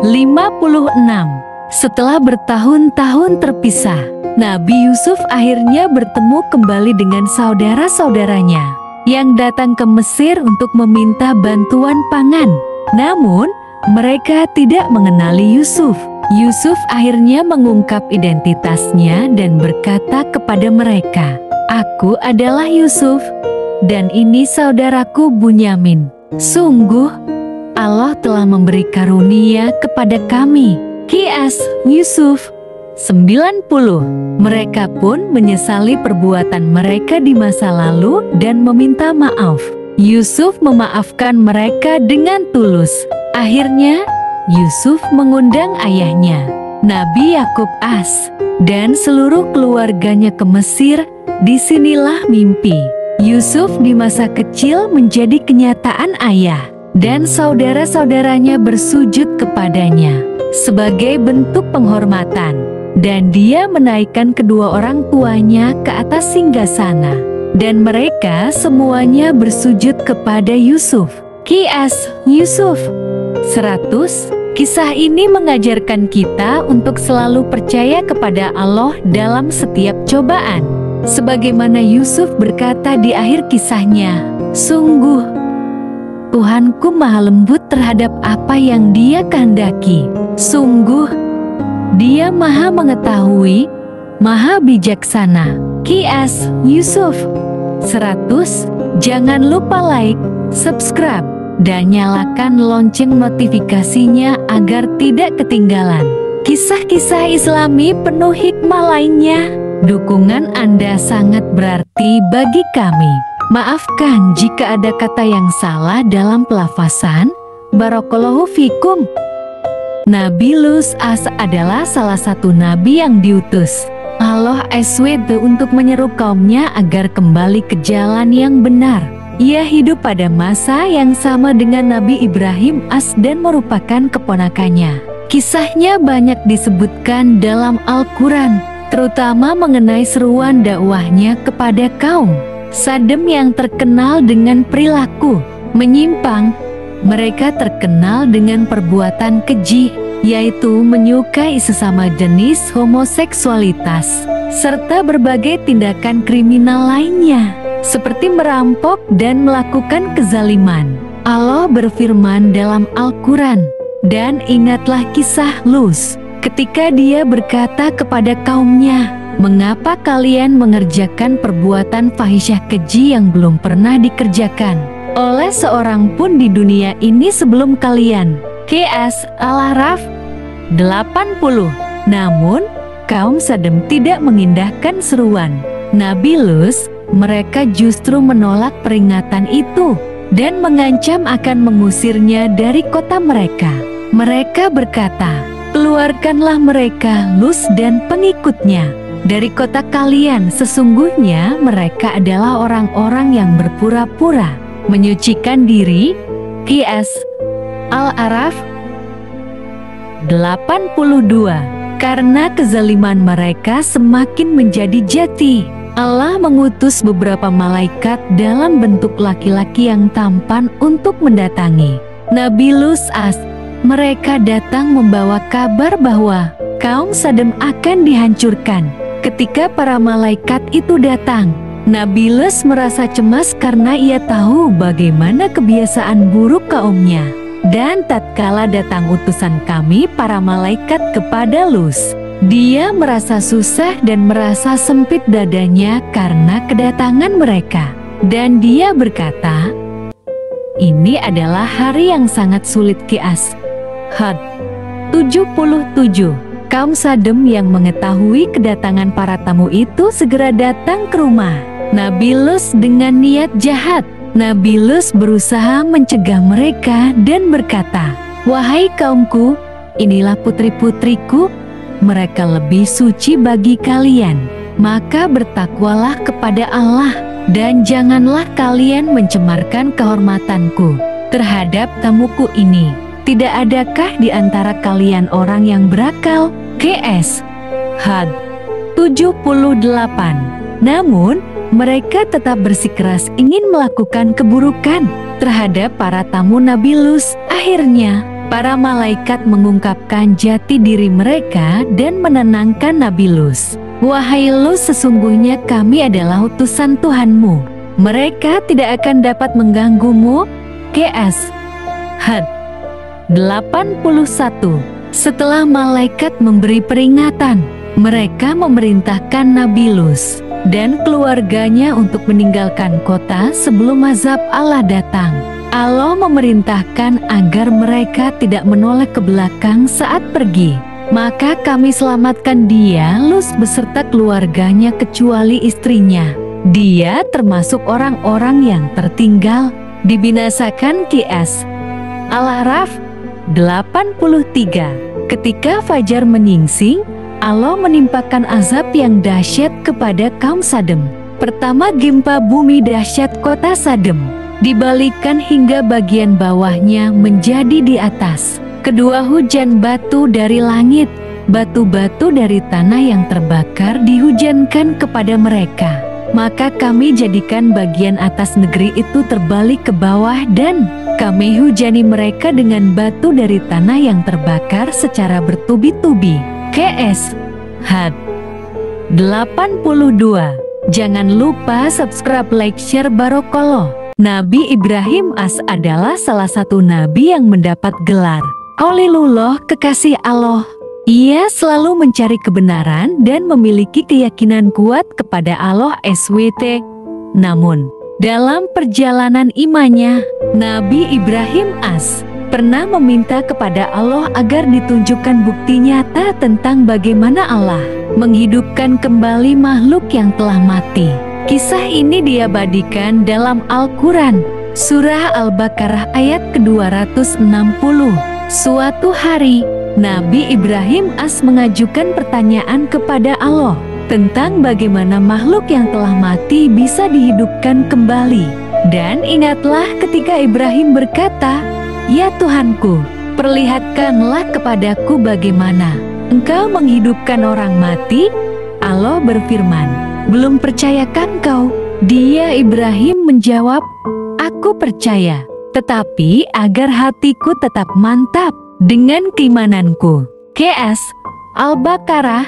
56. Setelah bertahun-tahun terpisah, Nabi Yusuf akhirnya bertemu kembali dengan saudara-saudaranya yang datang ke Mesir untuk meminta bantuan pangan. Namun, mereka tidak mengenali Yusuf. Yusuf akhirnya mengungkap identitasnya dan berkata kepada mereka, "Aku adalah Yusuf, dan ini saudaraku Bunyamin. Sungguh, Allah telah memberi karunia kepada kami." Qs. Yusuf 90. Mereka pun menyesali perbuatan mereka di masa lalu dan meminta maaf. Yusuf memaafkan mereka dengan tulus. Akhirnya, Yusuf mengundang ayahnya, Nabi Yakub dan seluruh keluarganya ke Mesir. Disinilah mimpi Yusuf di masa kecil menjadi kenyataan. Ayah dan saudara-saudaranya bersujud kepadanya sebagai bentuk penghormatan. Dan dia menaikkan kedua orang tuanya ke atas singgasana, dan mereka semuanya bersujud kepada Yusuf. Qs. Yusuf 100. Kisah ini mengajarkan kita untuk selalu percaya kepada Allah dalam setiap cobaan. Sebagaimana Yusuf berkata di akhir kisahnya, "Sungguh, Tuhanku maha lembut terhadap apa yang Dia kehendaki. Sungguh, Dia maha mengetahui, maha bijaksana." Qs. Yusuf 100. Jangan lupa like, subscribe, dan nyalakan lonceng notifikasinya agar tidak ketinggalan kisah-kisah Islami penuh hikmah lainnya. Dukungan Anda sangat berarti bagi kami. Maafkan jika ada kata yang salah dalam pelafasan. Barakallahu fikum. Nabi Lut adalah salah satu nabi yang diutus Allah SWT untuk menyeru kaumnya agar kembali ke jalan yang benar. Ia hidup pada masa yang sama dengan Nabi Ibrahim dan merupakan keponakannya. Kisahnya banyak disebutkan dalam Al-Quran, terutama mengenai seruan dakwahnya kepada kaum Sadem yang terkenal dengan perilaku menyimpang. Mereka terkenal dengan perbuatan keji, yaitu menyukai sesama jenis homoseksualitas, serta berbagai tindakan kriminal lainnya, seperti merampok dan melakukan kezaliman. Allah berfirman dalam Al-Quran, "Dan ingatlah kisah Lut ketika dia berkata kepada kaumnya, "Mengapa kalian mengerjakan perbuatan fahisyah keji yang belum pernah dikerjakan oleh seorang pun di dunia ini sebelum kalian?" QS Al-A'raf 80. Namun, kaum Sodom tidak mengindahkan seruan Nabi Lut. Mereka justru menolak peringatan itu dan mengancam akan mengusirnya dari kota mereka. Mereka berkata, "Keluarkanlah mereka, Lut dan pengikutnya, dari kota kalian. Sesungguhnya mereka adalah orang-orang yang berpura-pura menyucikan diri." QS Al-A'raf 82. Karena kezaliman mereka semakin menjadi jati, Allah mengutus beberapa malaikat dalam bentuk laki-laki yang tampan untuk mendatangi Nabi Lut. Mereka datang membawa kabar bahwa kaum Sodom akan dihancurkan. Ketika para malaikat itu datang, Nabi Lut merasa cemas karena ia tahu bagaimana kebiasaan buruk kaumnya. Dan tatkala datang utusan kami para malaikat kepada Lut, dia merasa susah dan merasa sempit dadanya karena kedatangan mereka. Dan dia berkata, "Ini adalah hari yang sangat sulit." QS Hud 77. Kaum Sodom yang mengetahui kedatangan para tamu itu segera datang ke rumah Nabi Lut dengan niat jahat. Nabi Lut berusaha mencegah mereka dan berkata, "Wahai kaumku, inilah putri-putriku. Mereka lebih suci bagi kalian. Maka bertakwalah kepada Allah dan janganlah kalian mencemarkan kehormatanku terhadap tamuku ini. Tidak adakah di antara kalian orang yang berakal?" QS Hud 78. Namun, mereka tetap bersikeras ingin melakukan keburukan terhadap para tamu Nabi Lut. Akhirnya, para malaikat mengungkapkan jati diri mereka dan menenangkan Nabi Lut. "Wahai Lut, sesungguhnya kami adalah utusan Tuhanmu. Mereka tidak akan dapat mengganggumu." QS Hud 81. Setelah malaikat memberi peringatan, mereka memerintahkan Nabi Lut dan keluarganya untuk meninggalkan kota sebelum azab Allah datang. Allah memerintahkan agar mereka tidak menoleh ke belakang saat pergi. Maka kami selamatkan dia, Lut beserta keluarganya kecuali istrinya. Dia termasuk orang-orang yang tertinggal, dibinasakan. QS Al-A'raf 83. Ketika fajar menyingsing, Allah menimpakan azab yang dahsyat kepada kaum Sodom. Pertama, gempa bumi dahsyat kota Sodom dibalikan hingga bagian bawahnya menjadi di atas. Kedua, hujan batu dari langit. Batu-batu dari tanah yang terbakar dihujankan kepada mereka. Maka kami jadikan bagian atas negeri itu terbalik ke bawah dan kami hujani mereka dengan batu dari tanah yang terbakar secara bertubi-tubi. QS Hud 82. Jangan lupa subscribe, like, share. Barokallah. Nabi Ibrahim adalah salah satu nabi yang mendapat gelar Khalilullah, kekasih Allah. Ia selalu mencari kebenaran dan memiliki keyakinan kuat kepada Allah SWT. Namun, dalam perjalanan imannya, Nabi Ibrahim pernah meminta kepada Allah agar ditunjukkan bukti nyata tentang bagaimana Allah menghidupkan kembali makhluk yang telah mati. Kisah ini diabadikan dalam Al-Quran, Surah Al-Baqarah ayat ke-260. Suatu hari, Nabi Ibrahim mengajukan pertanyaan kepada Allah tentang bagaimana makhluk yang telah mati bisa dihidupkan kembali. Dan ingatlah ketika Ibrahim berkata, "Ya Tuhanku, perlihatkanlah kepadaku bagaimana Engkau menghidupkan orang mati." Allah berfirman, "Belum percayakah engkau?" Dia Ibrahim menjawab, "Aku percaya, tetapi agar hatiku tetap mantap dengan keimananku." QS Al-Baqarah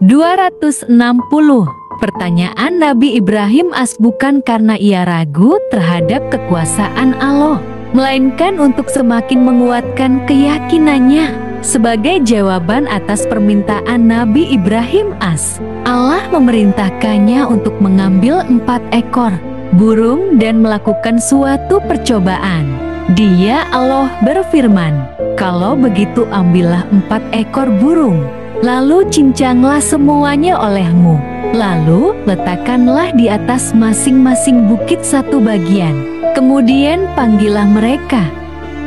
260. Pertanyaan Nabi Ibrahim bukan karena ia ragu terhadap kekuasaan Allah, melainkan untuk semakin menguatkan keyakinannya Sebagai jawaban atas permintaan Nabi Ibrahim AS, Allah memerintahkannya untuk mengambil 4 ekor burung dan melakukan suatu percobaan. Dia Allah berfirman, "Kalau begitu ambillah 4 ekor burung, lalu cincanglah semuanya olehmu. Lalu letakkanlah di atas masing-masing bukit satu bagian. Kemudian panggillah mereka.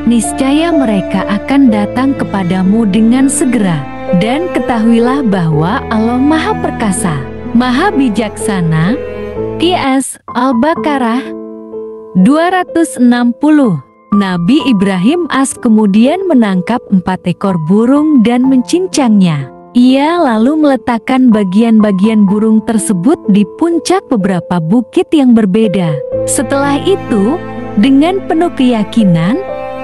Niscaya mereka akan datang kepadamu dengan segera. Dan ketahuilah bahwa Allah Maha Perkasa, Maha Bijaksana." Qiyas Al-Baqarah 260. Nabi Ibrahim AS kemudian menangkap 4 ekor burung dan mencincangnya. Ia lalu meletakkan bagian-bagian burung tersebut di puncak beberapa bukit yang berbeda. Setelah itu, dengan penuh keyakinan,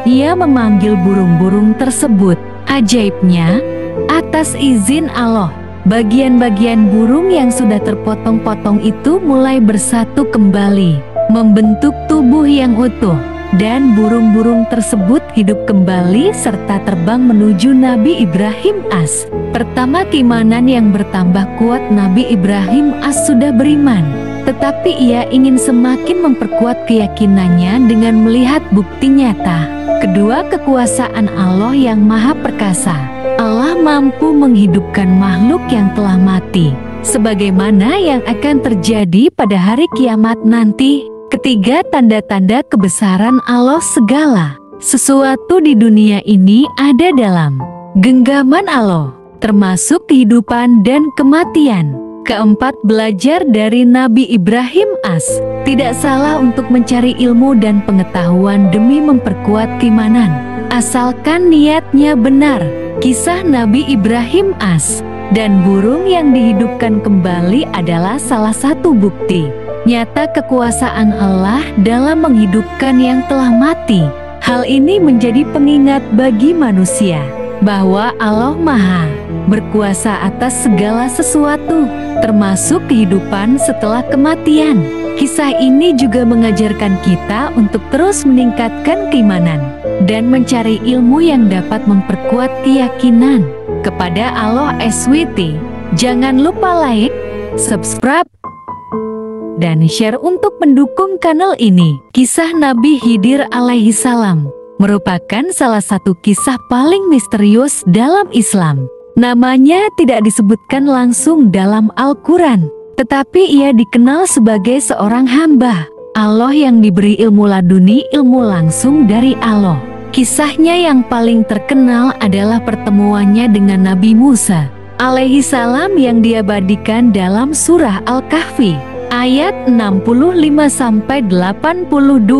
ia memanggil burung-burung tersebut. Ajaibnya, atas izin Allah, bagian-bagian burung yang sudah terpotong-potong itu mulai bersatu kembali, membentuk tubuh yang utuh. Dan burung-burung tersebut hidup kembali serta terbang menuju Nabi Ibrahim AS. Pertama, keimanan yang bertambah kuat. Nabi Ibrahim AS sudah beriman, tetapi ia ingin semakin memperkuat keyakinannya dengan melihat bukti nyata. Kedua, kekuasaan Allah yang Maha Perkasa. Allah mampu menghidupkan makhluk yang telah mati, sebagaimana yang akan terjadi pada hari kiamat nanti. Ketiga, tanda-tanda kebesaran Allah. Segala sesuatu di dunia ini ada dalam genggaman Allah, termasuk kehidupan dan kematian. Keempat, belajar dari Nabi Ibrahim AS. Tidak salah untuk mencari ilmu dan pengetahuan demi memperkuat keimanan, asalkan niatnya benar. Kisah Nabi Ibrahim AS dan burung yang dihidupkan kembali adalah salah satu bukti nyata kekuasaan Allah dalam menghidupkan yang telah mati. Hal ini menjadi pengingat bagi manusia bahwa Allah Maha berkuasa atas segala sesuatu, termasuk kehidupan setelah kematian. Kisah ini juga mengajarkan kita untuk terus meningkatkan keimanan dan mencari ilmu yang dapat memperkuat keyakinan kepada Allah SWT. Jangan lupa like, subscribe, dan share untuk mendukung kanal ini. Kisah Nabi Khidir alaihi salam merupakan salah satu kisah paling misterius dalam Islam. Namanya tidak disebutkan langsung dalam Al-Quran, tetapi ia dikenal sebagai seorang hamba Allah yang diberi ilmu laduni, ilmu langsung dari Allah. Kisahnya yang paling terkenal adalah pertemuannya dengan Nabi Musa alaihi salam yang diabadikan dalam surah Al-Kahfi ayat 65-82.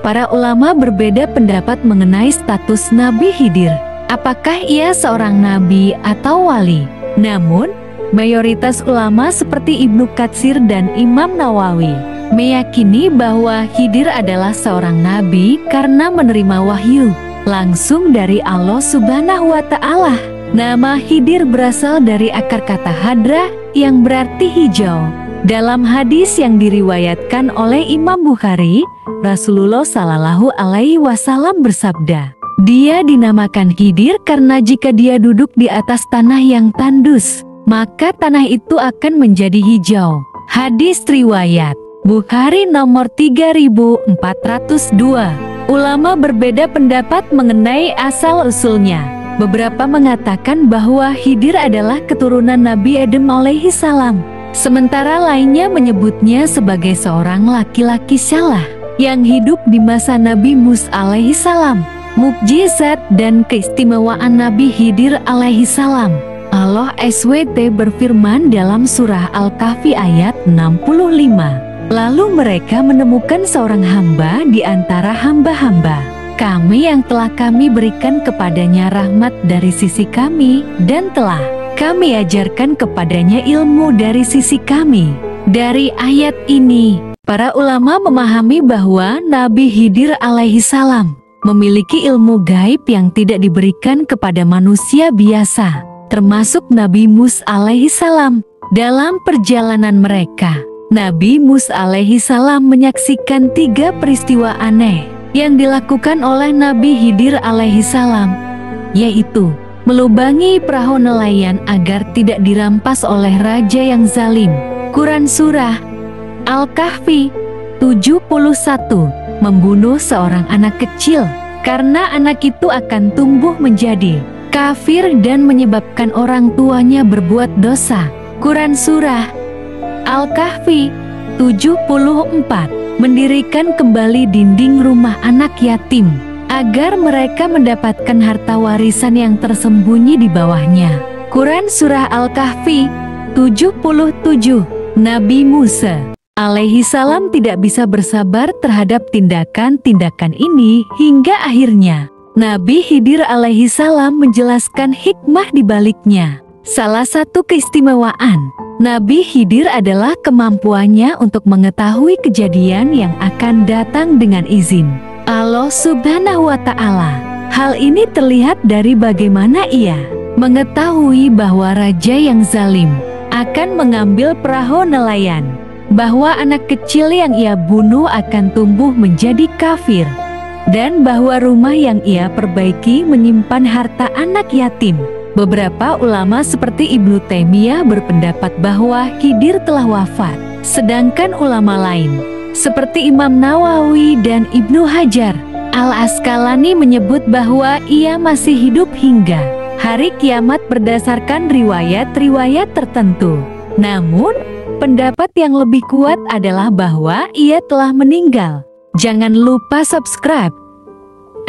Para ulama berbeda pendapat mengenai status Nabi Khidir. Apakah ia seorang nabi atau wali? Namun, mayoritas ulama seperti Ibnu Katsir dan Imam Nawawi meyakini bahwa Khidir adalah seorang nabi karena menerima wahyu langsung dari Allah Subhanahu wa Ta'ala. Nama Khidir berasal dari akar kata hadra yang berarti hijau. Dalam hadis yang diriwayatkan oleh Imam Bukhari, Rasulullah Shallallahu Alaihi Wasallam bersabda, "Dia dinamakan Khidir karena jika dia duduk di atas tanah yang tandus, maka tanah itu akan menjadi hijau." Hadis riwayat Bukhari nomor 3402. Ulama berbeda pendapat mengenai asal-usulnya. Beberapa mengatakan bahwa Khidir adalah keturunan Nabi Adam alaihi salam, sementara lainnya menyebutnya sebagai seorang laki-laki saleh yang hidup di masa Nabi Musa alaihi salam. Mukjizat dan keistimewaan Nabi Khidir alaihi salam. Allah SWT berfirman dalam surah Al-Kahfi ayat 65, "Lalu mereka menemukan seorang hamba di antara hamba-hamba Kami yang telah Kami berikan kepadanya rahmat dari sisi Kami dan telah Kami ajarkan kepadanya ilmu dari sisi Kami." Dari ayat ini, para ulama memahami bahwa Nabi Khidir alaihi salam memiliki ilmu gaib yang tidak diberikan kepada manusia biasa, termasuk Nabi Musa alaihi salam. Dalam perjalanan mereka, Nabi Musa alaihi salam menyaksikan 3 peristiwa aneh yang dilakukan oleh Nabi Khidir alaihi salam, yaitu melubangi perahu nelayan agar tidak dirampas oleh raja yang zalim. Quran Surah Al-Kahfi 71. Membunuh seorang anak kecil, karena anak itu akan tumbuh menjadi kafir dan menyebabkan orang tuanya berbuat dosa. Quran Surah Al-Kahfi 74. Mendirikan kembali dinding rumah anak yatim, agar mereka mendapatkan harta warisan yang tersembunyi di bawahnya. Quran Surah Al-Kahfi 77. Nabi Musa alaihi salam tidak bisa bersabar terhadap tindakan-tindakan ini hingga akhirnya Nabi Khidir alaihi salam menjelaskan hikmah di baliknya. Salah satu keistimewaan Nabi Khidir adalah kemampuannya untuk mengetahui kejadian yang akan datang dengan izin Allah Subhanahu wa Ta'ala. Hal ini terlihat dari bagaimana ia mengetahui bahwa raja yang zalim akan mengambil perahu nelayan, bahwa anak kecil yang ia bunuh akan tumbuh menjadi kafir, dan bahwa rumah yang ia perbaiki menyimpan harta anak yatim. Beberapa ulama seperti Ibnu Taimiyah berpendapat bahwa Khidir telah wafat, sedangkan ulama lain seperti Imam Nawawi dan Ibnu Hajar Al-Asqalani menyebut bahwa ia masih hidup hingga hari kiamat berdasarkan riwayat-riwayat tertentu. Namun, pendapat yang lebih kuat adalah bahwa ia telah meninggal. Jangan lupa subscribe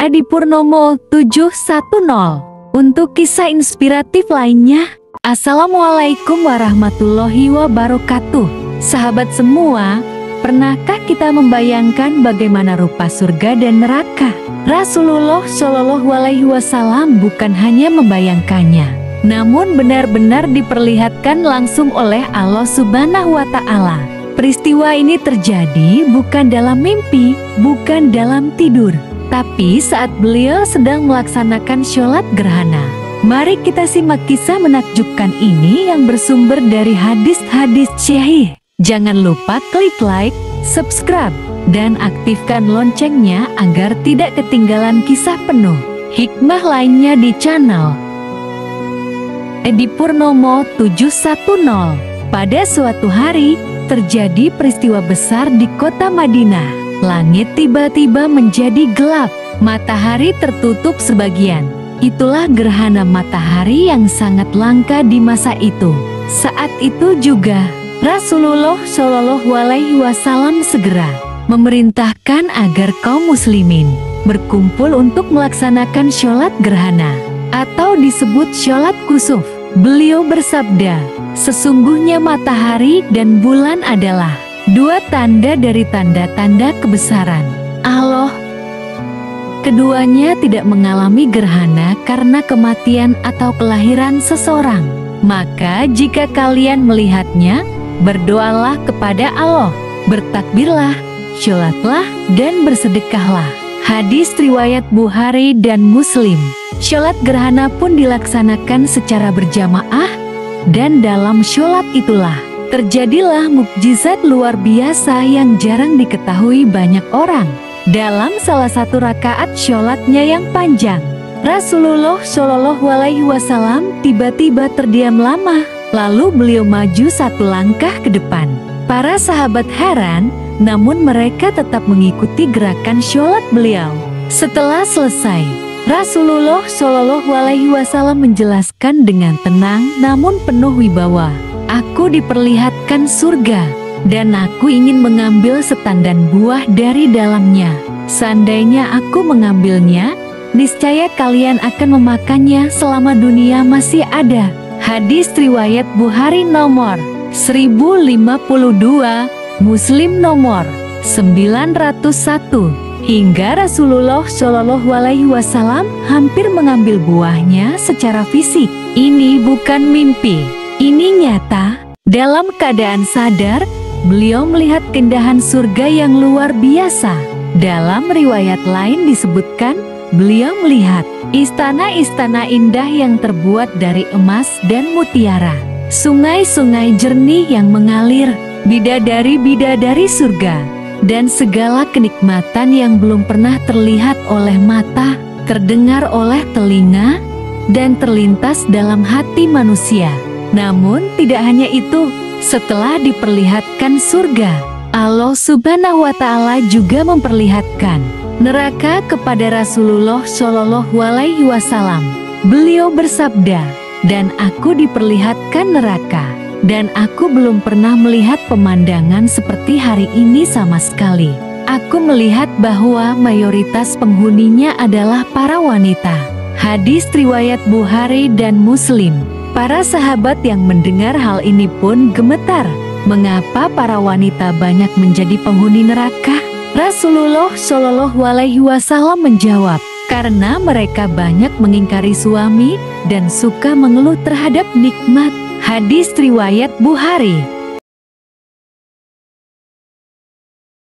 Adi Purnomo 710 untuk kisah inspiratif lainnya. Assalamualaikum warahmatullahi wabarakatuh. Sahabat semua, pernahkah kita membayangkan bagaimana rupa surga dan neraka? Rasulullah Shallallahu Alaihi Wasallam bukan hanya membayangkannya, namun benar-benar diperlihatkan langsung oleh Allah Subhanahu wa Ta'ala. Peristiwa ini terjadi bukan dalam mimpi, bukan dalam tidur, tapi saat beliau sedang melaksanakan sholat gerhana. Mari kita simak kisah menakjubkan ini yang bersumber dari hadis-hadis syahih. Jangan lupa klik like, subscribe, dan aktifkan loncengnya agar tidak ketinggalan kisah penuh hikmah lainnya di channel Edi Purnomo 710. Pada suatu hari, terjadi peristiwa besar di kota Madinah. Langit tiba-tiba menjadi gelap, matahari tertutup sebagian. Itulah gerhana matahari yang sangat langka di masa itu. Saat itu juga, Rasulullah Shallallahu Alaihi Wasallam segera memerintahkan agar kaum muslimin berkumpul untuk melaksanakan sholat gerhana, atau disebut sholat kusuf. Beliau bersabda, sesungguhnya matahari dan bulan adalah dua tanda dari tanda-tanda kebesaran Allah. Keduanya tidak mengalami gerhana karena kematian atau kelahiran seseorang. Maka jika kalian melihatnya, berdoalah kepada Allah, bertakbirlah, sholatlah, dan bersedekahlah. Hadis riwayat Bukhari dan Muslim. Sholat gerhana pun dilaksanakan secara berjamaah, dan dalam sholat itulah terjadilah mukjizat luar biasa yang jarang diketahui banyak orang. Dalam salah satu rakaat sholatnya yang panjang, Rasulullah Shallallahu Alaihi Wasallam tiba-tiba terdiam lama, lalu beliau maju satu langkah ke depan. Para sahabat heran, namun mereka tetap mengikuti gerakan sholat beliau. Setelah selesai, Rasulullah Shallallahu Alaihi Wasallam menjelaskan dengan tenang namun penuh wibawa, "Aku diperlihatkan surga, dan aku ingin mengambil setandan buah dari dalamnya. Seandainya aku mengambilnya, niscaya kalian akan memakannya selama dunia masih ada." Hadis riwayat Bukhari nomor 1052, Muslim nomor 901. Hingga Rasulullah Shallallahu Alaihi Wasallam hampir mengambil buahnya secara fisik. Ini bukan mimpi, ini nyata. Dalam keadaan sadar, beliau melihat keindahan surga yang luar biasa. Dalam riwayat lain disebutkan, beliau melihat istana-istana indah yang terbuat dari emas dan mutiara, sungai-sungai jernih yang mengalir, bidadari-bidadari surga, dan segala kenikmatan yang belum pernah terlihat oleh mata, terdengar oleh telinga, dan terlintas dalam hati manusia. Namun tidak hanya itu, setelah diperlihatkan surga, Allah Subhanahu wa Ta'ala juga memperlihatkan neraka kepada Rasulullah Shallallahu Alaihi Wasallam. Beliau bersabda, "Dan aku diperlihatkan neraka, dan aku belum pernah melihat pemandangan seperti hari ini sama sekali. Aku melihat bahwa mayoritas penghuninya adalah para wanita." Hadis riwayat Bukhari dan Muslim. Para sahabat yang mendengar hal ini pun gemetar. Mengapa para wanita banyak menjadi penghuni neraka? Rasulullah Shallallahu Alaihi Wasallam menjawab, karena mereka banyak mengingkari suami dan suka mengeluh terhadap nikmat. Hadis riwayat Bukhari.